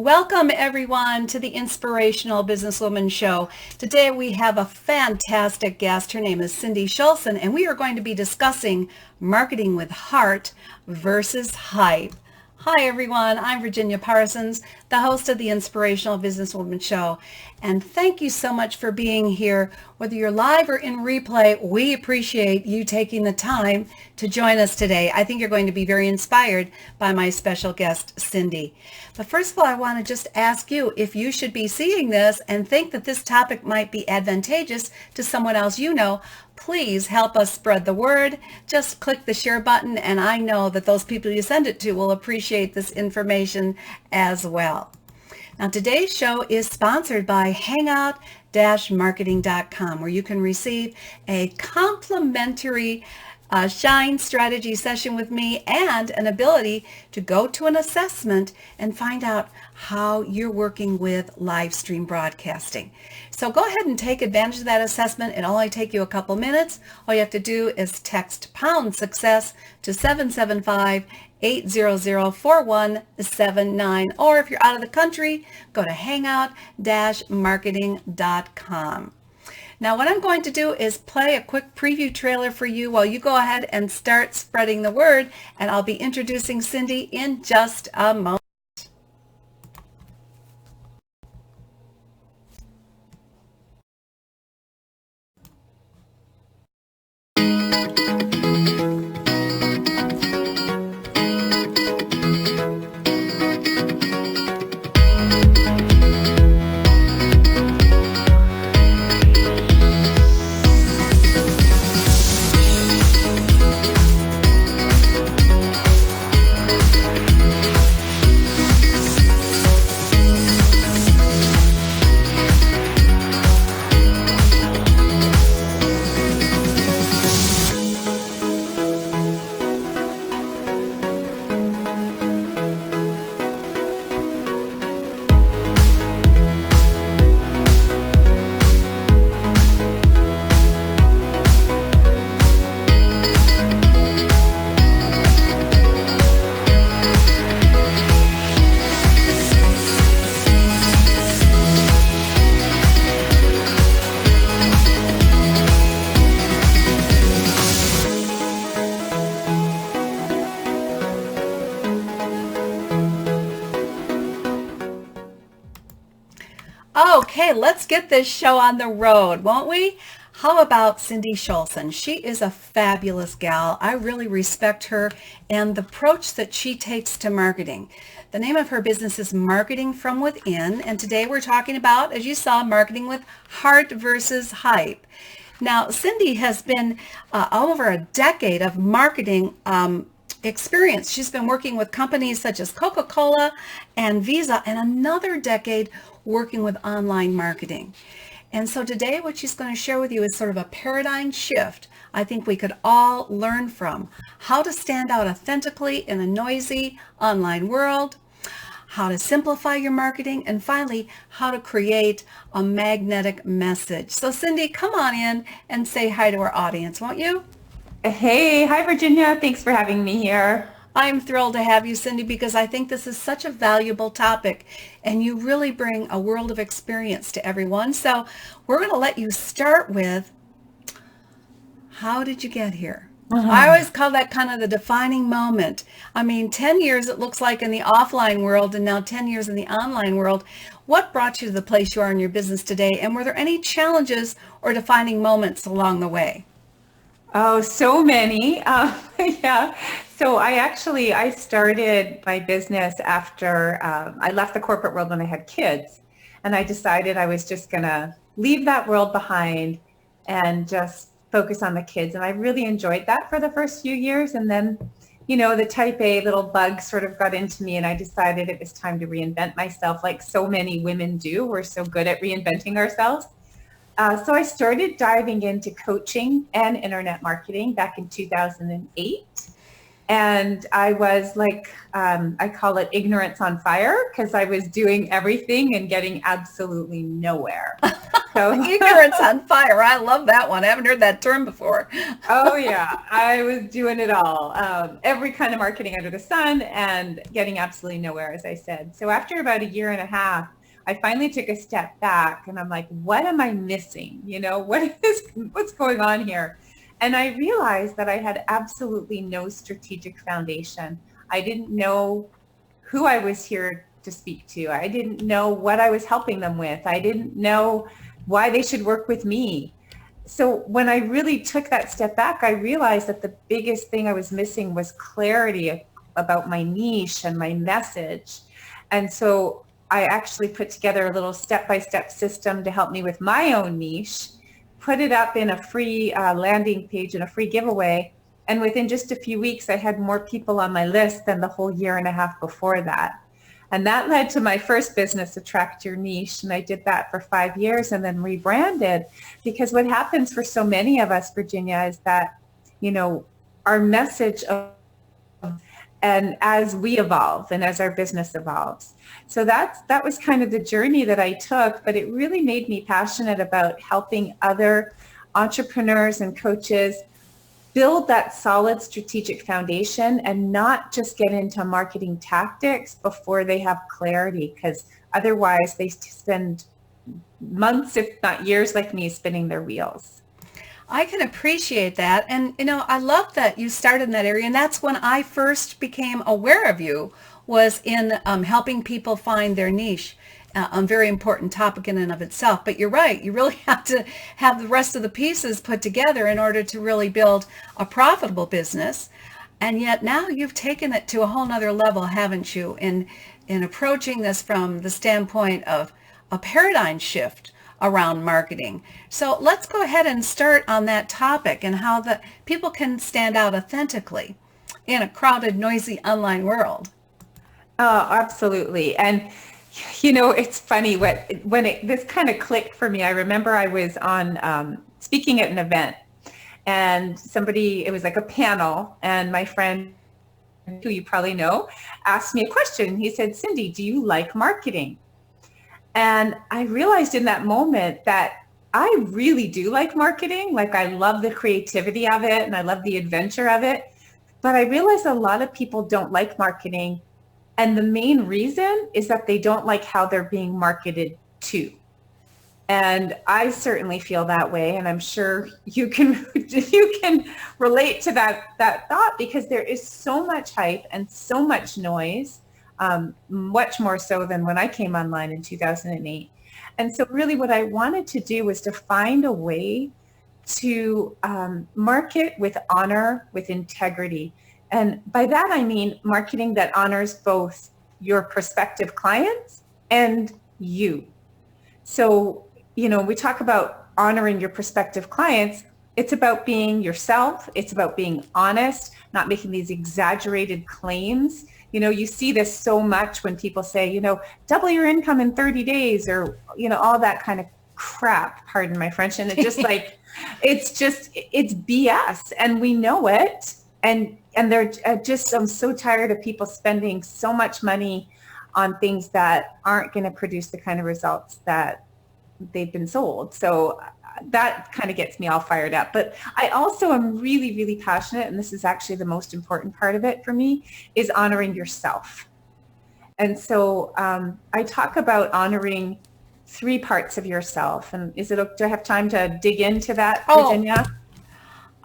Welcome everyone to the Inspirational Business Women show. Today we have a fantastic guest. Her name is Cindy Schulson, and we are going to be discussing marketing with heart versus hype. Hi everyone, I'm Virginia Parsons, the host of the Inspirational Business Women show. And thank you so much for being here. Whether you're live or in replay, we appreciate you taking the time to join us today. I think you're going to be very inspired by my special guest, Cindy. But first of all, I want to just ask you if you should be seeing this and think that this topic might be advantageous to someone else you know. Please help us spread the word. Just click the share button, and I know that those people you send it to will appreciate this information as well. Now, today's show is sponsored by Hangout-Marketing.com, where you can receive a complimentary Shine strategy session with me and an ability to go to an assessment and find out how you're working with live stream broadcasting. So go ahead and take advantage of that assessment. It'll only take you a couple minutes. All you have to do is text pound success to 775-800-4179. Or if you're out of the country, go to hangout-marketing.com. Now, what I'm going to do is play a quick preview trailer for you while you go ahead and start spreading the word, and I'll be introducing Cindy in just a moment. Okay, let's get this show on the road, won't we? How about Cindy Schulson? She is a fabulous gal. I really respect her and the approach that she takes to marketing. The name of her business is Marketing from Within, and today we're talking about, as you saw, marketing with heart versus hype. Now, Cindy has been over a decade of marketing experience. She's been working with companies such as Coca-Cola and Visa, and another decade working with online marketing. And so today what she's going to share with you is sort of a paradigm shift I think we could all learn from. How to stand out authentically in a noisy online world, how to simplify your marketing, and finally, how to create a magnetic message. So Cindy, come on in and say hi to our audience, won't you? Hey, hi Virginia. Thanks for having me here. I'm thrilled to have you, Cindy, because I think this is such a valuable topic and you really bring a world of experience to everyone. So we're going to let you start with, how did you get here? I always call that kind of the defining moment. I mean, 10 years it looks like in the offline world and now 10 years in the online world. What brought you to the place you are in your business today? And were there any challenges or defining moments along the way? Oh, so many. Yeah. So I started my business after I left the corporate world when I had kids. And I decided I was just going to leave that world behind and just focus on the kids. And I really enjoyed that for the first few years. And then, the type A little bug sort of got into me and I decided it was time to reinvent myself like so many women do. We're so good at reinventing ourselves. So I started diving into coaching and internet marketing back in 2008. And I was like, I call it ignorance on fire, because I was doing everything and getting absolutely nowhere. So, Ignorance on fire. I love that one. I haven't heard that term before. oh yeah, I was doing it all. Every kind of marketing under the sun and getting absolutely nowhere, as I said. So after about a year and a half, I finally took a step back and I'm like, what am I missing? What's going on here? And I realized that I had absolutely no strategic foundation. I didn't know who I was here to speak to. I didn't know what I was helping them with. I didn't know why they should work with me. So when I really took that step back, I realized that the biggest thing I was missing was clarity about my niche and my message. And so I actually put together a little step-by-step system to help me with my own niche, put it up in a free landing page and a free giveaway. And within just a few weeks, I had more people on my list than the whole year and a half before that. And that led to my first business, Attract Your Niche. And I did that for 5 years and then rebranded, because what happens for so many of us, Virginia, is that, our message and as we evolve and as our business evolves. So that was kind of the journey that I took, but it really made me passionate about helping other entrepreneurs and coaches build that solid strategic foundation and not just get into marketing tactics before they have clarity, because otherwise they spend months, if not years, like me, spinning their wheels. I can appreciate that. And, I love that you started in that area. And that's when I first became aware of you, was in helping people find their niche. A very important topic in and of itself. But you're right. You really have to have the rest of the pieces put together in order to really build a profitable business. And yet now you've taken it to a whole nother level, haven't you, in approaching this from the standpoint of a paradigm shift around marketing. So let's go ahead and start on that topic and how the people can stand out authentically in a crowded, noisy online world. Oh, absolutely. And it's funny this kind of clicked for me. I remember I was on speaking at an event, and it was like a panel, and my friend, who you probably know, asked me a question. He said, "Cindy, do you like marketing?" And I realized in that moment that I really do like marketing. Like, I love the creativity of it and I love the adventure of it. But I realized a lot of people don't like marketing. And the main reason is that they don't like how they're being marketed to. And I certainly feel that way. And I'm sure you can relate to that thought, because there is so much hype and so much noise, much more so than when I came online in 2008. And so really what I wanted to do was to find a way to market with honor, with integrity. And by that, I mean marketing that honors both your prospective clients and you. So, we talk about honoring your prospective clients. It's about being yourself. It's about being honest, not making these exaggerated claims. You see this so much when people say, double your income in 30 days or, all that kind of crap, pardon my French. And it's just like, it's BS, and we know it. And they're I'm so tired of people spending so much money on things that aren't going to produce the kind of results that they've been sold. So that kind of gets me all fired up. But I also am really, really passionate, and this is actually the most important part of it for me, is honoring yourself. And so I talk about honoring 3 parts of yourself. And do I have time to dig into that, Virginia?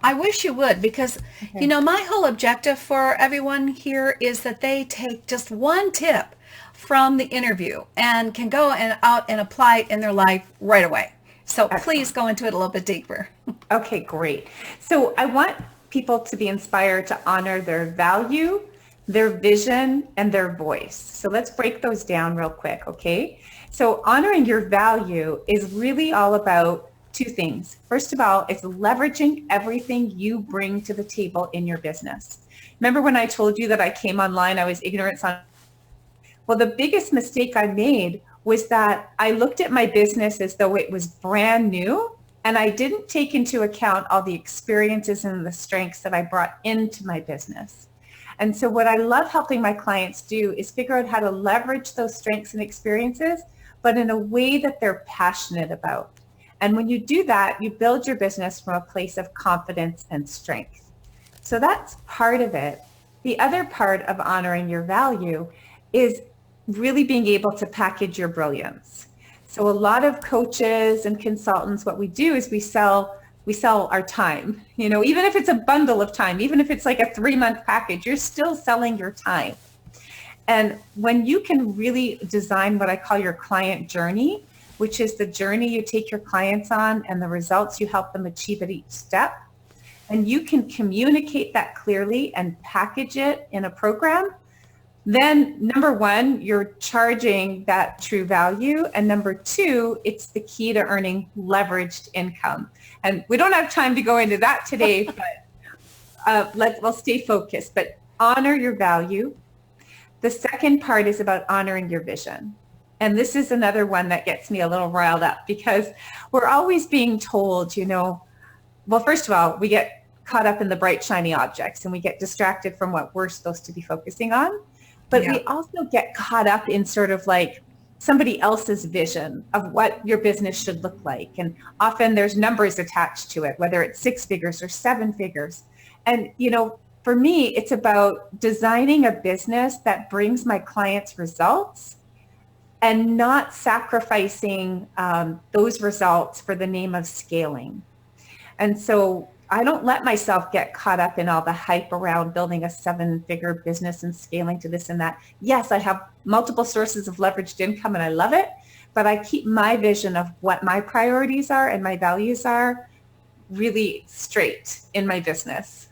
I wish you would, because, Okay. My whole objective for everyone here is that they take just one tip from the interview and can go out and apply it in their life right away. So Excellent. Please go into it a little bit deeper. Okay, great. So I want people to be inspired to honor their value, their vision, and their voice. So let's break those down real quick, okay? So honoring your value is really all about 2 things. First of all, it's leveraging everything you bring to the table in your business. Remember when I told you that I came online, I was ignorant on. Well, the biggest mistake I made was that I looked at my business as though it was brand new, and I didn't take into account all the experiences and the strengths that I brought into my business. And so what I love helping my clients do is figure out how to leverage those strengths and experiences, but in a way that they're passionate about. And when you do that, you build your business from a place of confidence and strength. So that's part of it. The other part of honoring your value is really being able to package your brilliance. So a lot of coaches and consultants, what we do is we sell our time. Even if it's a bundle of time, even if it's like a 3-month package, you're still selling your time. And when you can really design what I call your client journey, which is the journey you take your clients on and the results you help them achieve at each step, and you can communicate that clearly and package it in a program, then number one, you're charging that true value. And number two, it's the key to earning leveraged income. And we don't have time to go into that today, but we'll stay focused. But honor your value. The second part is about honoring your vision. And this is another one that gets me a little riled up because we're always being told, well, first of all, we get caught up in the bright, shiny objects and we get distracted from what we're supposed to be focusing on. But we also get caught up in sort of like somebody else's vision of what your business should look like. And often there's numbers attached to it, whether it's 6 figures or 7 figures. And, for me, it's about designing a business that brings my clients results and not sacrificing those results for the name of scaling. And so I don't let myself get caught up in all the hype around building a 7-figure business and scaling to this and that. Yes, I have multiple sources of leveraged income and I love it, but I keep my vision of what my priorities are and my values are really straight in my business.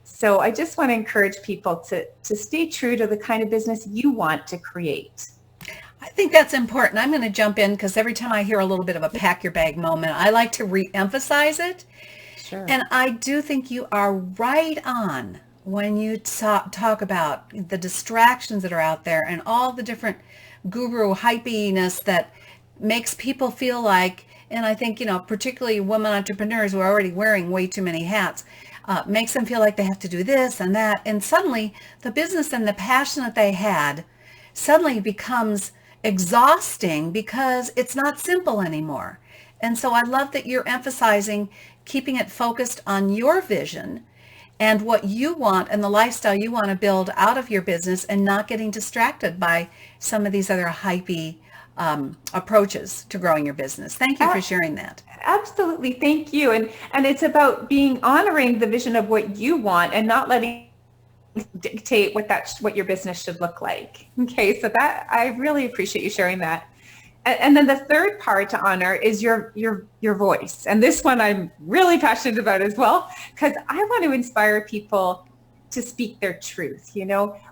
So I just want to encourage people to stay true to the kind of business you want to create. I think that's important. I'm going to jump in because every time I hear a little bit of a pack your bag moment, I like to re-emphasize it. Sure. And I do think you are right on when you talk about the distractions that are out there and all the different guru hypiness that makes people feel like, and I think, particularly women entrepreneurs who are already wearing way too many hats, makes them feel like they have to do this and that. And suddenly the business and the passion that they had suddenly becomes exhausting because it's not simple anymore. And so I love that you're emphasizing keeping it focused on your vision and what you want and the lifestyle you want to build out of your business and not getting distracted by some of these other hypey approaches to growing your business. Thank you for sharing that. Absolutely. Thank you. And it's about honoring the vision of what you want and not letting dictate what your business should look like. Okay. So that I really appreciate you sharing that. And then the third part to honor is your voice. And this one I'm really passionate about as well, because I want to inspire people to speak their truth.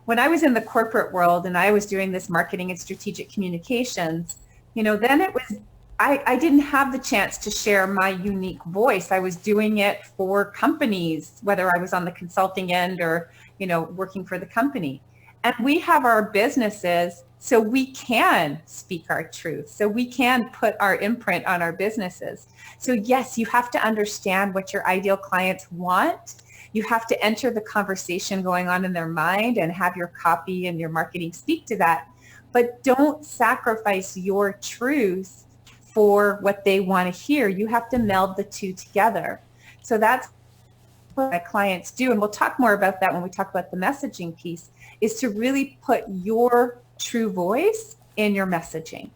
When I was in the corporate world and I was doing this marketing and strategic communications, then it was, I didn't have the chance to share my unique voice. I was doing it for companies, whether I was on the consulting end or, working for the company. And we have our businesses so we can speak our truth, so we can put our imprint on our businesses. So yes, you have to understand what your ideal clients want. You have to enter the conversation going on in their mind and have your copy and your marketing speak to that. But don't sacrifice your truth for what they want to hear. You have to meld the two together. So that's what my clients do. And we'll talk more about that when we talk about the messaging piece, is to really put your true voice in your messaging.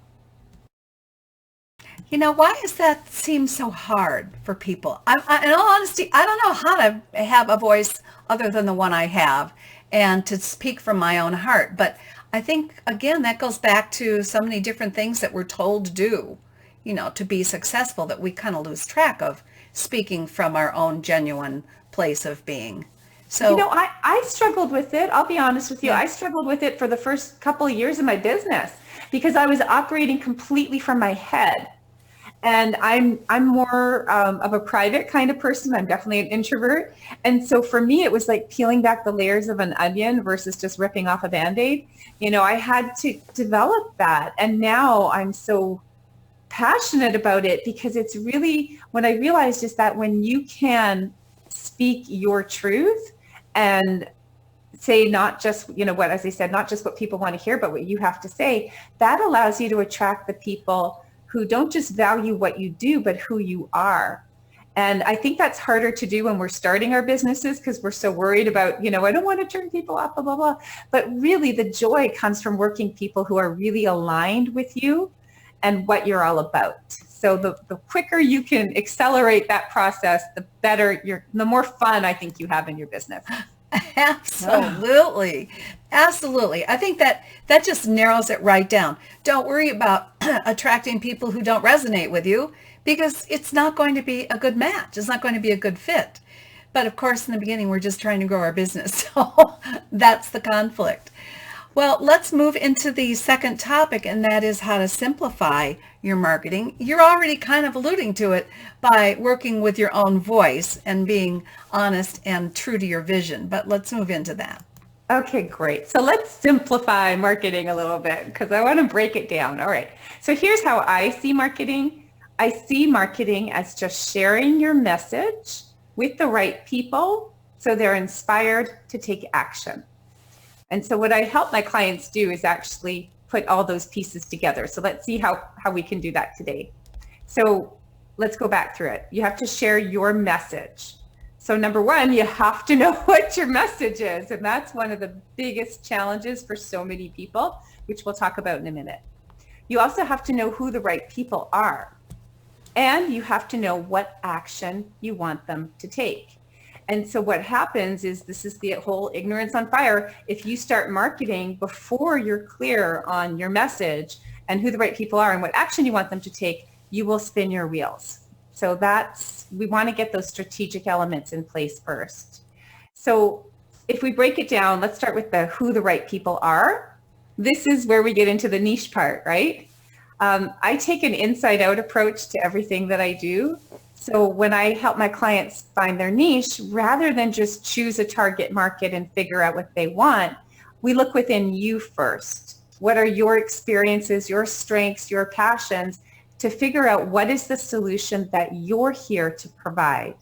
Why does that seem so hard for people? In all honesty, I don't know how to have a voice other than the one I have and to speak from my own heart. But I think, again, that goes back to so many different things that we're told to do, to be successful, that we kind of lose track of speaking from our own genuine place of being. So, I struggled with it. I'll be honest with you. Yeah. I struggled with it for the first couple of years of my business because I was operating completely from my head. And I'm more of a private kind of person. I'm definitely an introvert. And so for me, it was like peeling back the layers of an onion versus just ripping off a Band-Aid. I had to develop that. And now I'm so passionate about it because it's really, what I realized is that when you can speak your truth and say not just, what, as I said, not just what people want to hear, but what you have to say, that allows you to attract the people who don't just value what you do, but who you are. And I think that's harder to do when we're starting our businesses because we're so worried about, I don't want to turn people off, blah, blah, blah. But really the joy comes from working people who are really aligned with you and what you're all about. So the quicker you can accelerate that process, the better the more fun I think you have in your business. Absolutely. Absolutely. I think that just narrows it right down. Don't worry about attracting people who don't resonate with you because it's not going to be a good match. It's not going to be a good fit. But of course, in the beginning, we're just trying to grow our business. So that's the conflict. Well, let's move into the second topic, and that is how to simplify your marketing. You're already kind of alluding to it by working with your own voice and being honest and true to your vision. But let's move into that. Okay, great. So let's simplify marketing a little bit because I want to break it down. All right. So here's how I see marketing. I see marketing as just sharing your message with the right people so they're inspired to take action. And so what I help my clients do is actually put all those pieces together. So let's see how we can do that today. So let's go back through it. You have to share your message. So number one, you have to know what your message is. And that's one of the biggest challenges for so many people, which we'll talk about in a minute. You also have to know who the right people are. And you have to know what action you want them to take. And so what happens is, this is the whole ignorance on fire. If you start marketing before you're clear on your message and who the right people are and what action you want them to take, you will spin your wheels. So we want to get those strategic elements in place first. So if we break it down, let's start with who the right people are. This is where we get into the niche part, right? I take an inside out approach to everything that I do. So when I help my clients find their niche, rather than just choose a target market and figure out what they want, we look within you first. What are your experiences, your strengths, your passions, to figure out what is the solution that you're here to provide.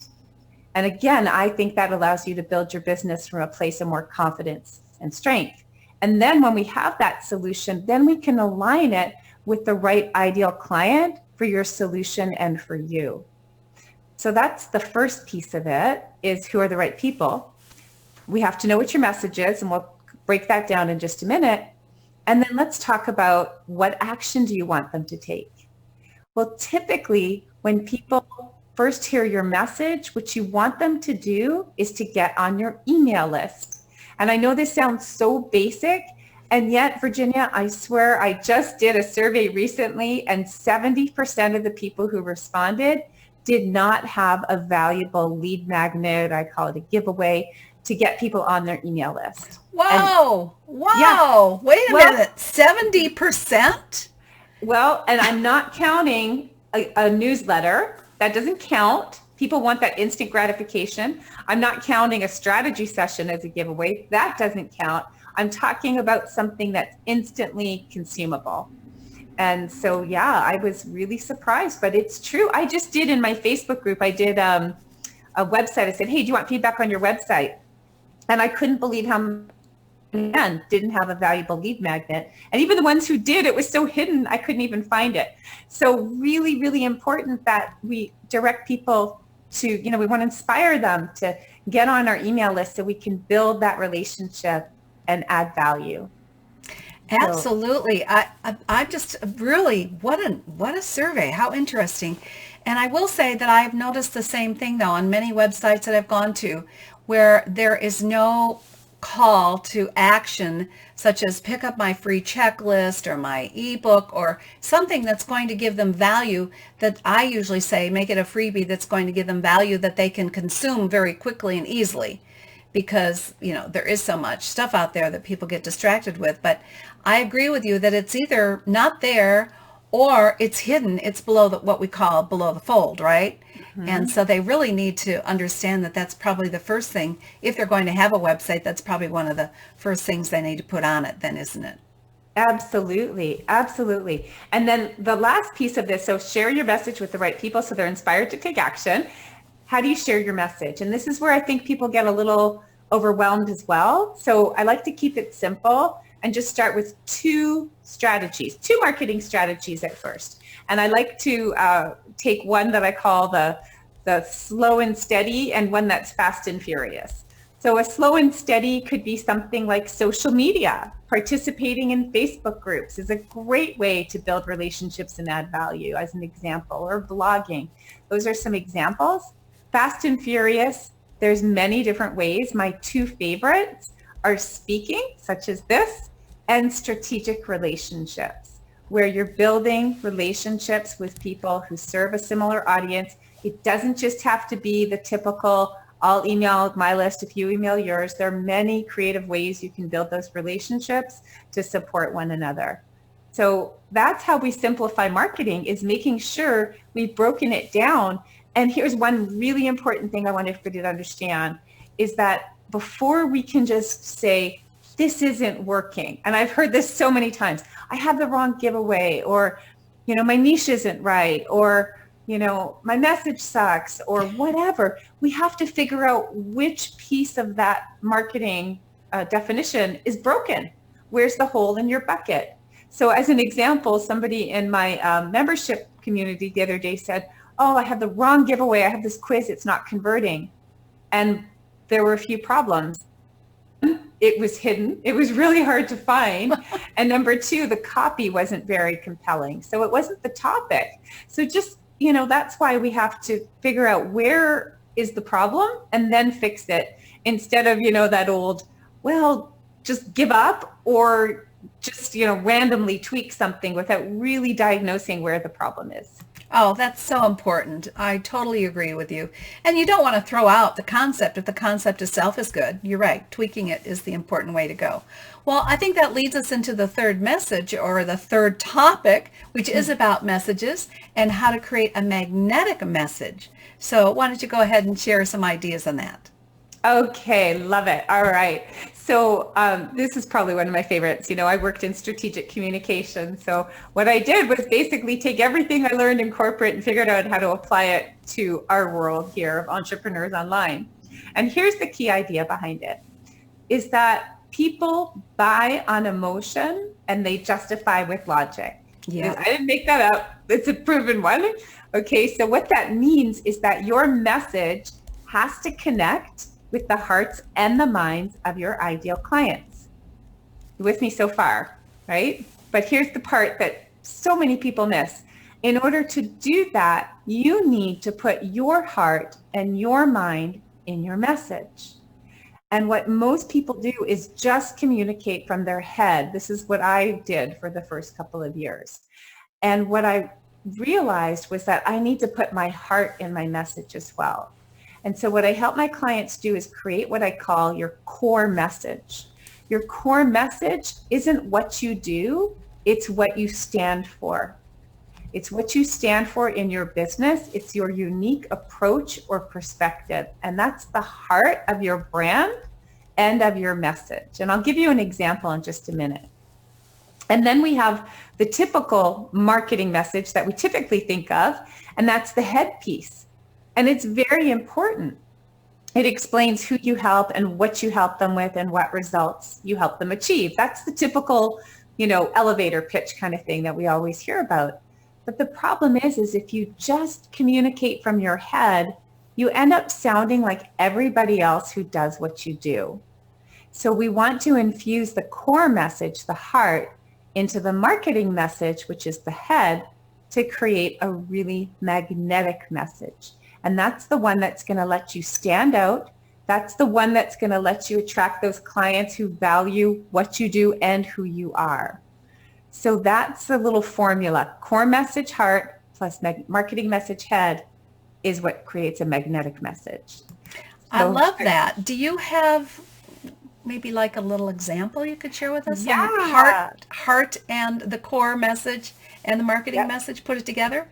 And again, I think that allows you to build your business from a place of more confidence and strength. And then when we have that solution, then we can align it with the right ideal client for your solution and for you. So that's the first piece of it, is who are the right people. We have to know what your message is, and we'll break that down in just a minute. And then let's talk about what action do you want them to take. Well, typically when people first hear your message, what you want them to do is to get on your email list. And I know this sounds so basic, and yet, Virginia, I swear I just did a survey recently, and 70% of the people who responded did not have a valuable lead magnet, I call it a giveaway, to get people on their email list. Wow. Yeah. Wait a minute. 70%? Well, and I'm not counting a newsletter. That doesn't count. People want that instant gratification. I'm not counting a strategy session as a giveaway. That doesn't count. I'm talking about something that's instantly consumable. And so, yeah, I was really surprised, but it's true. I just did in my Facebook group, I did a website. I said, hey, do you want feedback on your website? And I couldn't believe how many didn't have a valuable lead magnet. And even the ones who did, it was so hidden, I couldn't even find it. So really, really important that we direct people to, we want to inspire them to get on our email list so we can build that relationship and add value. Absolutely. I just really, what a survey. How interesting. And I will say that I've noticed the same thing though on many websites that I've gone to, where there is no call to action, such as pick up my free checklist or my ebook or something that's going to give them value, that I usually say make it a freebie that's going to give them value that they can consume very quickly and easily. Because, there is so much stuff out there that people get distracted with. But I agree with you that it's either not there or it's hidden. It's below what we call below the fold, right? Mm-hmm. And so they really need to understand that that's probably the first thing. If they're going to have a website, that's probably one of the first things they need to put on it then, isn't it? Absolutely. Absolutely. And then the last piece of this, so share your message with the right people so they're inspired to take action. How do you share your message? And this is where I think people get a little overwhelmed as well. So I like to keep it simple and just start with two marketing strategies at first. And I like to take one that I call the slow and steady, and one that's fast and furious. So a slow and steady could be something like social media. Participating in Facebook groups is a great way to build relationships and add value, as an example, or blogging. Those are some examples. Fast and furious, there's many different ways. My two favorites are speaking, such as this, and strategic relationships, where you're building relationships with people who serve a similar audience. It doesn't just have to be the typical, I'll email my list if you email yours. There are many creative ways you can build those relationships to support one another. So that's how we simplify marketing, is making sure we've broken it down. And here's one really important thing I want everybody to understand, is that before we can just say, this isn't working, and I've heard this so many times, I have the wrong giveaway, or, my niche isn't right, or, my message sucks, or whatever. We have to figure out which piece of that marketing definition is broken. Where's the hole in your bucket? So as an example, somebody in my membership community the other day said, oh, I have the wrong giveaway. I have this quiz. It's not converting. And there were a few problems. It was hidden. It was really hard to find. And number two, the copy wasn't very compelling. So it wasn't the topic. So just, that's why we have to figure out where is the problem and then fix it, instead of, that old, well, just give up, or just, randomly tweak something without really diagnosing where the problem is. Oh, that's so important. I totally agree with you. And you don't want to throw out the concept if the concept itself is good. You're right. Tweaking it is the important way to go. Well, I think that leads us into the third message, or the third topic, which is about messages and how to create a magnetic message. So why don't you go ahead and share some ideas on that? Okay, love it. All right. So this is probably one of my favorites. I worked in strategic communication. So what I did was basically take everything I learned in corporate and figured out how to apply it to our world here of entrepreneurs online. And here's the key idea behind it, is that people buy on emotion and they justify with logic. Yeah. I didn't make that up. It's a proven one. Okay, so what that means is that your message has to connect with the hearts and the minds of your ideal clients. You with me so far, right? But here's the part that so many people miss. In order to do that, you need to put your heart and your mind in your message. And what most people do is just communicate from their head. This is what I did for the first couple of years. And what I realized was that I need to put my heart in my message as well. And so what I help my clients do is create what I call your core message. Your core message isn't what you do, it's what you stand for. It's what you stand for in your business. It's your unique approach or perspective. And that's the heart of your brand and of your message. And I'll give you an example in just a minute. And then we have the typical marketing message that we typically think of, and that's the head piece. And it's very important. It explains who you help and what you help them with and what results you help them achieve. That's the typical, elevator pitch kind of thing that we always hear about. But the problem is if you just communicate from your head, you end up sounding like everybody else who does what you do. So we want to infuse the core message, the heart, into the marketing message, which is the head, to create a really magnetic message. And that's the one that's going to let you stand out. That's the one that's going to let you attract those clients who value what you do and who you are. So that's the little formula. Core message heart plus marketing message head is what creates a magnetic message. I love that. Do you have maybe like a little example you could share with us? Yeah. On heart and the core message and the marketing message, put it together?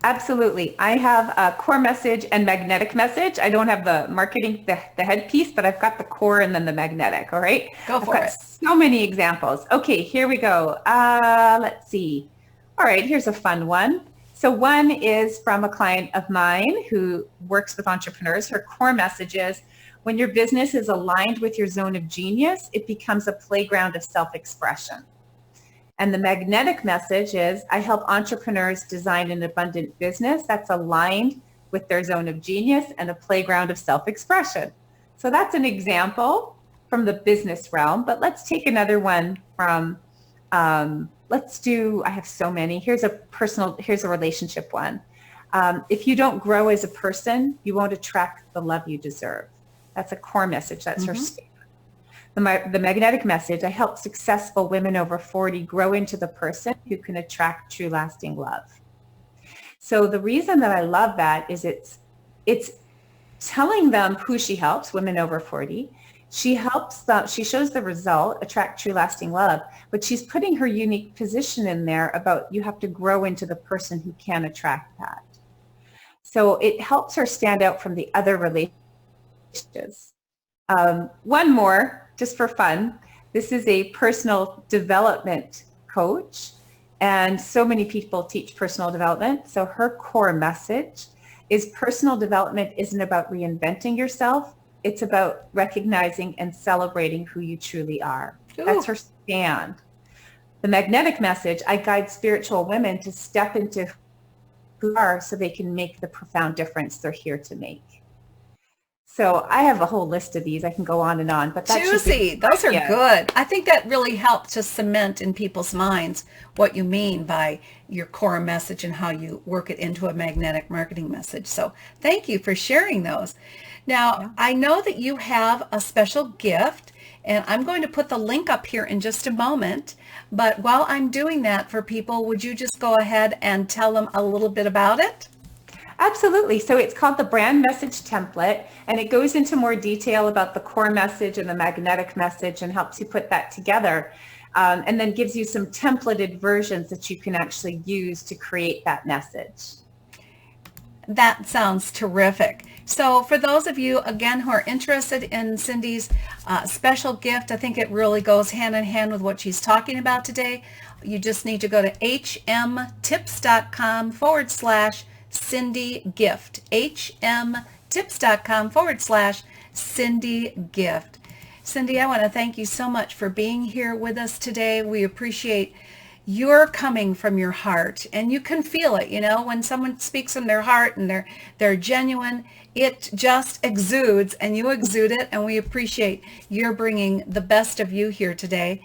Absolutely. I have a core message and magnetic message. I don't have the marketing, the head piece, but I've got the core and then the magnetic. All right. Go for it. So many examples. Okay, here we go. Let's see. All right, here's a fun one. So one is from a client of mine who works with entrepreneurs. Her core message is, When your business is aligned with your zone of genius, it becomes a playground of self-expression. And the magnetic message is, I help entrepreneurs design an abundant business that's aligned with their zone of genius and a playground of self-expression. So that's an example from the business realm, but let's take another one from, I have so many. Here's a relationship one. If you don't grow as a person, you won't attract the love you deserve. That's a core message. That's her statement. The magnetic message, I help successful women over 40 grow into the person who can attract true lasting love. So the reason that I love that is it's telling them who she helps, women over 40. She shows the result, attract true lasting love, but she's putting her unique position in there about you have to grow into the person who can attract that. So it helps her stand out from the other relationships. One more, just for fun. This is a personal development coach, and so many people teach personal development. So her core message is personal development isn't about reinventing yourself. It's about recognizing and celebrating who you truly are. Ooh. That's her stand. The magnetic message, I guide spiritual women to step into who they are so they can make the profound difference they're here to make. So I have a whole list of these. I can go on and on, but that's juicy. Those are good. I think that really helps to cement in people's minds what you mean by your core message and how you work it into a magnetic marketing message. So thank you for sharing those. Now, I know that you have a special gift, and I'm going to put the link up here in just a moment. But while I'm doing that for people, would you just go ahead and tell them a little bit about it? Absolutely. So it's called the brand message template, and it goes into more detail about the core message and the magnetic message and helps you put that together, and then gives you some templated versions that you can actually use to create that message. That sounds terrific. So for those of you, again, who are interested in Cindy's special gift, I think it really goes hand in hand with what she's talking about today. You just need to go to hmtips.com/Cindy Gift, hmtips.com/Cindy Gift. Cindy, I want to thank you so much for being here with us today. We appreciate your coming from your heart, and you can feel it, when someone speaks from their heart and they're genuine, it just exudes, and you exude it, and we appreciate your bringing the best of you here today.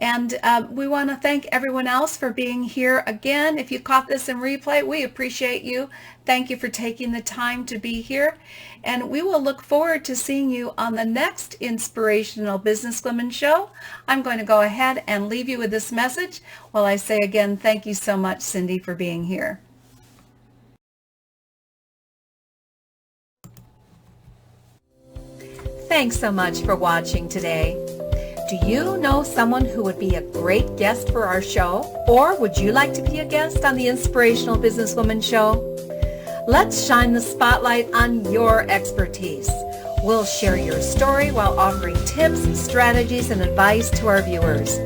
And we want to thank everyone else for being here. Again, if you caught this in replay, we appreciate you. Thank you for taking the time to be here. And we will look forward to seeing you on the next Inspirational Business Women show. I'm going to go ahead and leave you with this message while I say again, thank you so much, Cindy, for being here. Thanks so much for watching today. Do you know someone who would be a great guest for our show? Or would you like to be a guest on the Inspirational Businesswoman show? Let's shine the spotlight on your expertise. We'll share your story while offering tips, strategies, and advice to our viewers.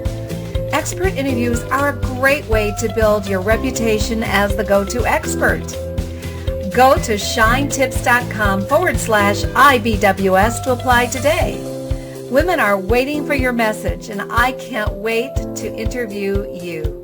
Expert interviews are a great way to build your reputation as the go-to expert. Go to shinetips.com/IBWS to apply today. Women are waiting for your message, and I can't wait to interview you.